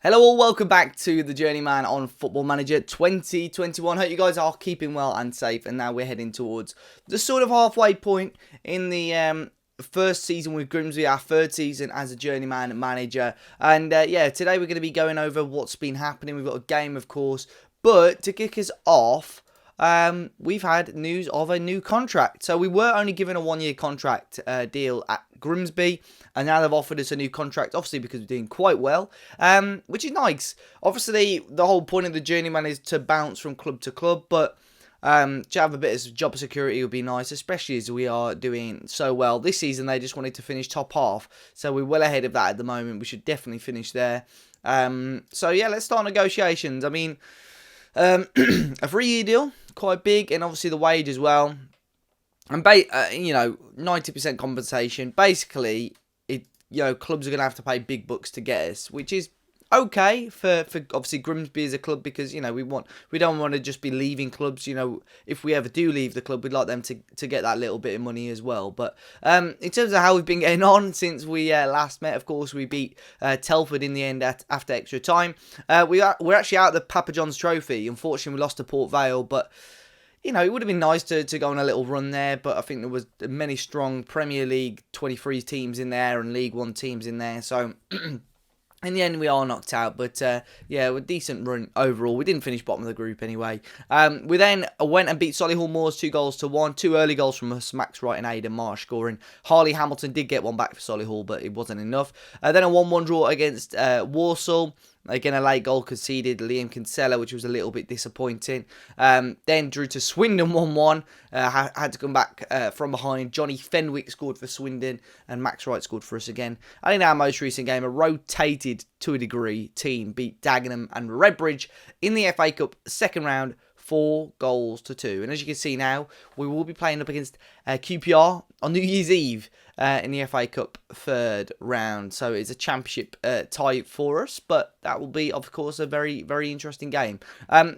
Hello all, welcome back to the Journeyman on Football Manager 2021. Hope you guys are keeping well and safe, and now we're heading towards the sort of halfway point in the first season with Grimsby, our third season as a Journeyman manager. And yeah, today we're going to be going over what's been happening. We've got a game, of course, but to kick us off, we've had news of a new contract. So we were only given a one-year contract deal at Grimsby, and now they've offered us a new contract, obviously because we're doing quite well, which is nice. Obviously, the whole point of the Journeyman is to bounce from club to club, but to have a bit of job security would be nice, especially as we are doing so well. This season, they just wanted to finish top half, so we're well ahead of that at the moment. We should definitely finish there. So yeah, let's start negotiations. I mean, a 3-year deal, quite big, and obviously the wage as well. And 90% compensation. Basically, clubs are going to have to pay big bucks to get us, which is okay for obviously Grimsby as a club, because we don't want to just be leaving clubs. If we ever do leave the club, we'd like them to get that little bit of money as well. But in terms of how we've been getting on since we last met, of course we beat Telford in the end after extra time. We're actually out of the Papa John's Trophy. Unfortunately, we lost to Port Vale, but it would have been nice to go on a little run there, but I think there was many strong Premier League 23 teams in there and League One teams in there, so in the end, we are knocked out, but yeah, a decent run overall. We didn't finish bottom of the group anyway. We then went and beat Solihull Moors 2-1. 2 early goals from us, Max Wright and Aidan Marsh scoring. Harley Hamilton did get one back for Solihull, but it wasn't enough. Then a 1-1 draw against Walsall. Again, a late goal conceded, Liam Kinsella, which was a little bit disappointing. Then drew to Swindon 1-1. Had to come back from behind. Johnny Fenwick scored for Swindon, and Max Wright scored for us again. And in our most recent game, a rotated, to a degree, team beat Dagenham and Redbridge in the FA Cup second round, 4-2. And as you can see now, we will be playing up against QPR on New Year's Eve in the FA Cup third round. So it's a championship tie for us, but that will be, of course, a very, very interesting game.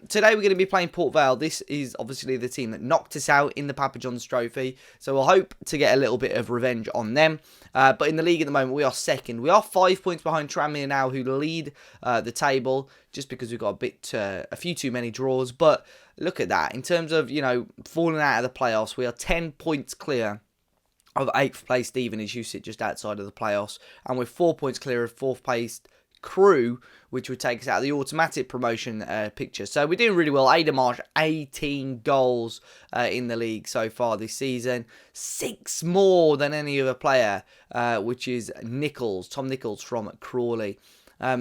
Today we're going to be playing Port Vale. This is obviously the team that knocked us out in the Papa John's Trophy, so we'll hope to get a little bit of revenge on them. But in the league at the moment, we are second. We are 5 points behind Tranmere now, who lead the table, just because we've got a few too many draws. But look at that. In terms of, falling out of the playoffs, we are 10 points clear of 8th place Stevenage, who sit just outside of the playoffs, and we're 4 points clear of 4th place Crew, which would take us out of the automatic promotion picture. So we're doing really well. Aidan Marsh, 18 goals in the league so far this season. 6 more than any other player, which is Tom Nichols from Crawley.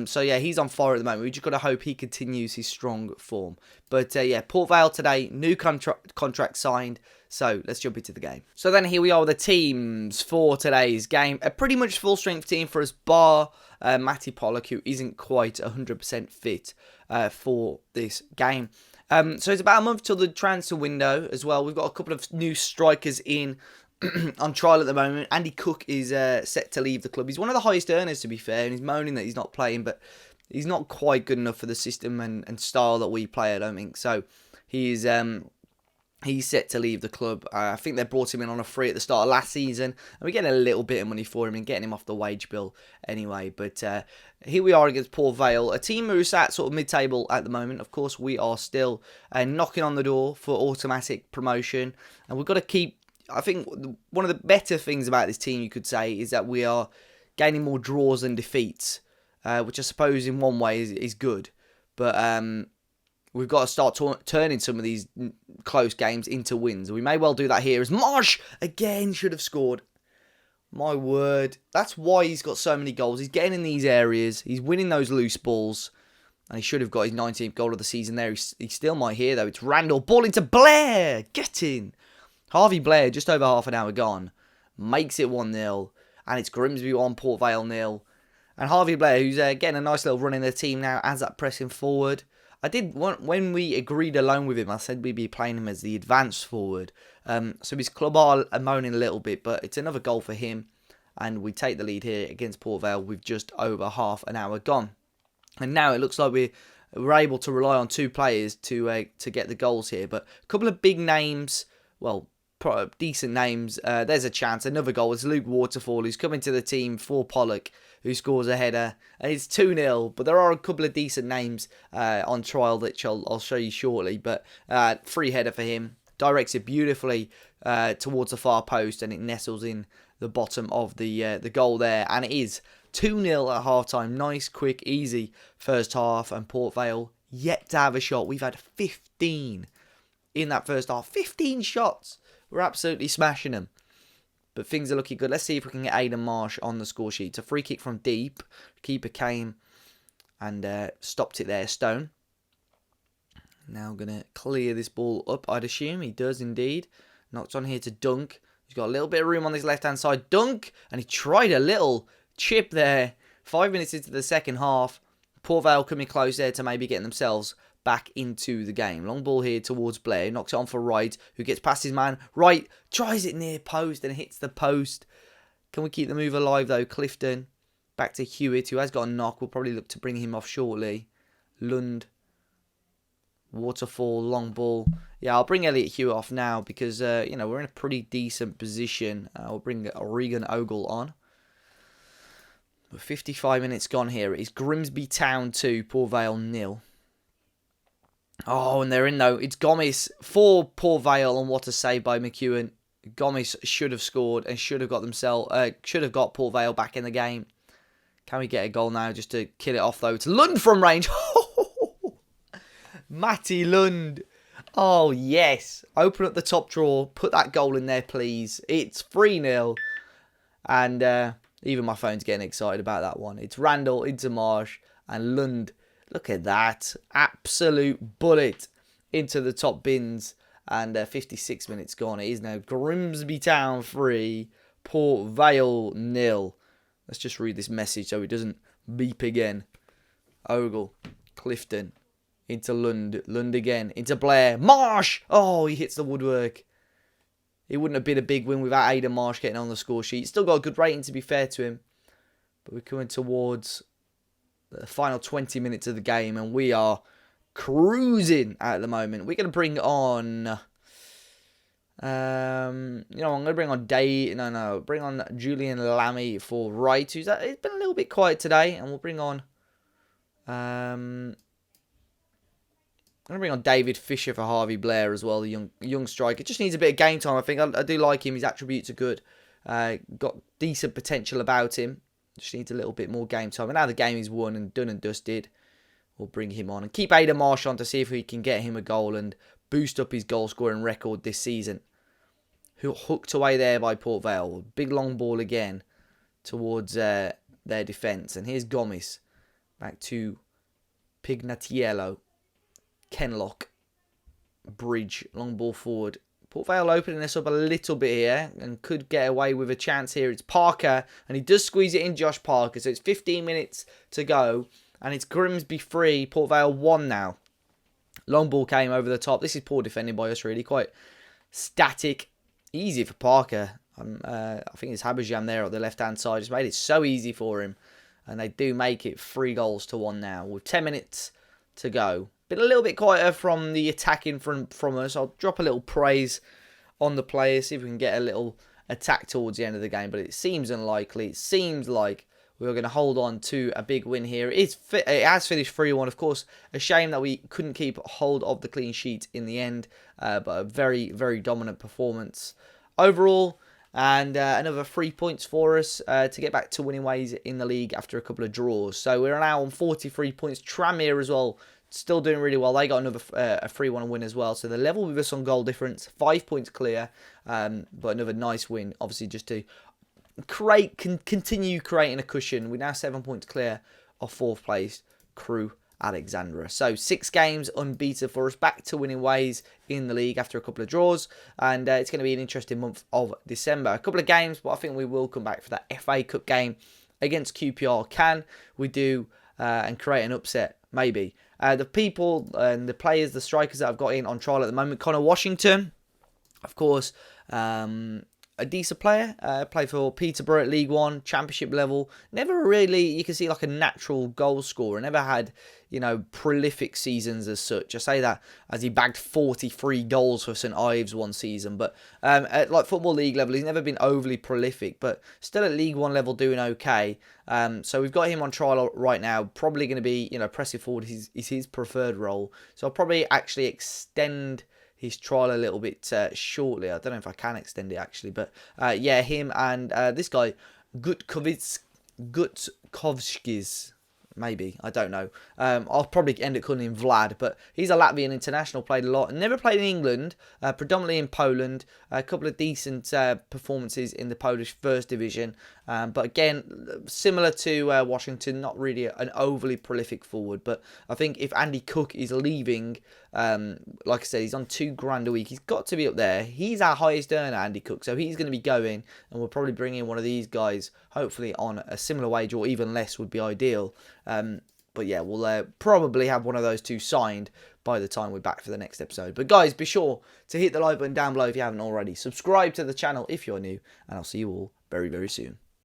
So yeah, he's on fire at the moment. We just got to hope he continues his strong form. But yeah, Port Vale today, new contract signed. So let's jump into the game. So then here we are with the teams for today's game. A pretty much full strength team for us, bar Matty Pollock, who isn't quite 100% fit for this game. So it's about a month till the transfer window as well. We've got a couple of new strikers in on trial at the moment. Andy Cook is set to leave the club. He's one of the highest earners, to be fair, and he's moaning that he's not playing, but he's not quite good enough for the system and style that we play, I don't think. So he's set to leave the club. I think they brought him in on a free at the start of last season, and we're getting a little bit of money for him and getting him off the wage bill anyway. But here we are against Port Vale, a team who's at sort of mid-table at the moment. Of course, we are still knocking on the door for automatic promotion, and we've got to keep... I think one of the better things about this team, you could say, is that we are gaining more draws than defeats, which I suppose in one way is good. But we've got to start turning some of these close games into wins. We may well do that here, as Marsh again should have scored. My word, that's why he's got so many goals. He's getting in these areas, he's winning those loose balls, and he should have got his 19th goal of the season there. He still might here, though. It's Randall, ball into Blair, get in. Harvey Blair, just over half an hour gone, makes it 1-0, and it's Grimsby 1, Port Vale 0. And Harvey Blair, who's getting a nice little run in the team now, as that pressing forward. I did want, when we agreed a loan with him, I said we'd be playing him as the advanced forward. So his club are moaning a little bit, but it's another goal for him, and we take the lead here against Port Vale with just over half an hour gone. And now it looks like we're able to rely on 2 players to get the goals here, but a couple of big names, well, decent names. There's a chance. Another goal. It's Luke Waterfall, who's coming to the team for Pollock, who scores a header. And it's 2-0, but there are a couple of decent names on trial that I'll show you shortly. But free header for him. Directs it beautifully towards the far post, and it nestles in the bottom of the goal there. And it is 2-0 at half-time. Nice, quick, easy first half. And Port Vale yet to have a shot. We've had 15 in that first half. 15 shots. We're absolutely smashing them. But things are looking good. Let's see if we can get Aidan Marsh on the score sheet. It's a free kick from deep. Keeper came and stopped it there. Stone. Now going to clear this ball up, I'd assume. He does indeed. Knocks on here to Dunk. He's got a little bit of room on this left-hand side. Dunk! And he tried a little chip there. 5 minutes into the second half. Port Vale coming close there to maybe getting themselves back into the game. Long ball here towards Blair. Knocks it on for Wright, who gets past his man. Wright tries it near post and hits the post. Can we keep the move alive though? Clifton. Back to Hewitt, who has got a knock. We'll probably look to bring him off shortly. Lund. Waterfall, long ball. Yeah, I'll bring Elliot Hewitt off now because, we're in a pretty decent position. We'll bring Regan Ogle on. 55 minutes gone here. It is Grimsby Town 2, Port Vale 0. Oh, and they're in though. It's Gomis for Port Vale, and what a save by McEwen. Gomis should have scored and should have got Port Vale back in the game. Can we get a goal now just to kill it off though? It's Lund from range. Matty Lund. Oh, yes. Open up the top drawer. Put that goal in there, please. It's 3-0. And even my phone's getting excited about that one. It's Randall into Marsh and Lund. Look at that. Absolute bullet into the top bins. And 56 minutes gone. It is now Grimsby Town 3, Port Vale 0. Let's just read this message so it doesn't beep again. Ogle, Clifton, into Lund. Lund again, into Blair. Marsh! Oh, he hits the woodwork. It wouldn't have been a big win without Aidan Marsh getting on the score sheet. Still got a good rating, to be fair to him. But we're coming towards the final 20 minutes of the game, and we are cruising at the moment. We're going to bring on... I'm going to bring on bring on Julian Lammy for right. It's been a little bit quiet today, and we'll bring on... I'm going to bring on David Fisher for Harvey Blair as well, the young striker. Just needs a bit of game time, I think. I do like him. His attributes are good. Got decent potential about him. Just needs a little bit more game time. And now the game is won and done and dusted, we'll bring him on. And keep Aidan Marsh on to see if we can get him a goal and boost up his goal-scoring record this season. Who hooked away there by Port Vale. Big long ball again towards their defence. And here's Gomis. Back to Pignatiello. Kenlock, Bridge, long ball forward. Port Vale opening this up a little bit here and could get away with a chance here. It's Parker, and he does squeeze it in, Josh Parker. So it's 15 minutes to go, and it's Grimsby 3, Port Vale 1 now. Long ball came over the top. This is poor defending by us, really. Quite static. Easy for Parker. I think it's Habajam there on the left-hand side. Just made it so easy for him. And they do make it 3-1 now with 10 minutes to go. Been a little bit quieter from the attacking from us. I'll drop a little praise on the players, see if we can get a little attack towards the end of the game. But it seems unlikely. It seems like we're going to hold on to a big win here. It has finished 3-1, of course. A shame that we couldn't keep hold of the clean sheet in the end. But a very, very dominant performance overall. And another 3 points for us to get back to winning ways in the league after a couple of draws. So we're now on 43 points. Tranmere as well, still doing really well. They got another a 3-1 win as well. So they're level with us on goal difference. 5 points clear. But another nice win, obviously, just to continue creating a cushion. We're now 7 points clear of 4th place, Crew Alexandra. So 6 games unbeaten for us, back to winning ways in the league after a couple of draws, and it's going to be an interesting month of December. A couple of games, but I think we will come back for that FA Cup game against QPR. Can we do and create an upset? Maybe. The people and the players, the strikers that I've got in on trial at the moment, Connor Washington, of course, a decent player. Played for Peterborough at League One, Championship level. Never really, you can see, like a natural goal scorer. Never had, prolific seasons as such. I say that as he bagged 43 goals for St Ives one season. But at like Football League level, he's never been overly prolific. But still at League One level doing okay. So we've got him on trial right now. Probably going to be, pressing forward is his preferred role. So I'll probably actually extend his trial a little bit shortly. I don't know if I can extend it actually, but yeah, him and this guy Gutkovskis, maybe, I don't know. I'll probably end up calling him Vlad, but he's a Latvian international, played a lot, never played in England, predominantly in Poland, a couple of decent performances in the Polish First Division, but again, similar to Washington, not really an overly prolific forward, but I think if Andy Cook is leaving, like I said, he's on £2,000 a week, he's got to be up there. He's our highest earner, Andy Cook, so he's going to be going, and we'll probably bring in one of these guys, hopefully on a similar wage or even less would be ideal. But yeah, we'll probably have one of those two signed by the time we're back for the next episode. But guys, be sure to hit the like button down below if you haven't already. Subscribe to the channel if you're new, and I'll see you all very, very soon.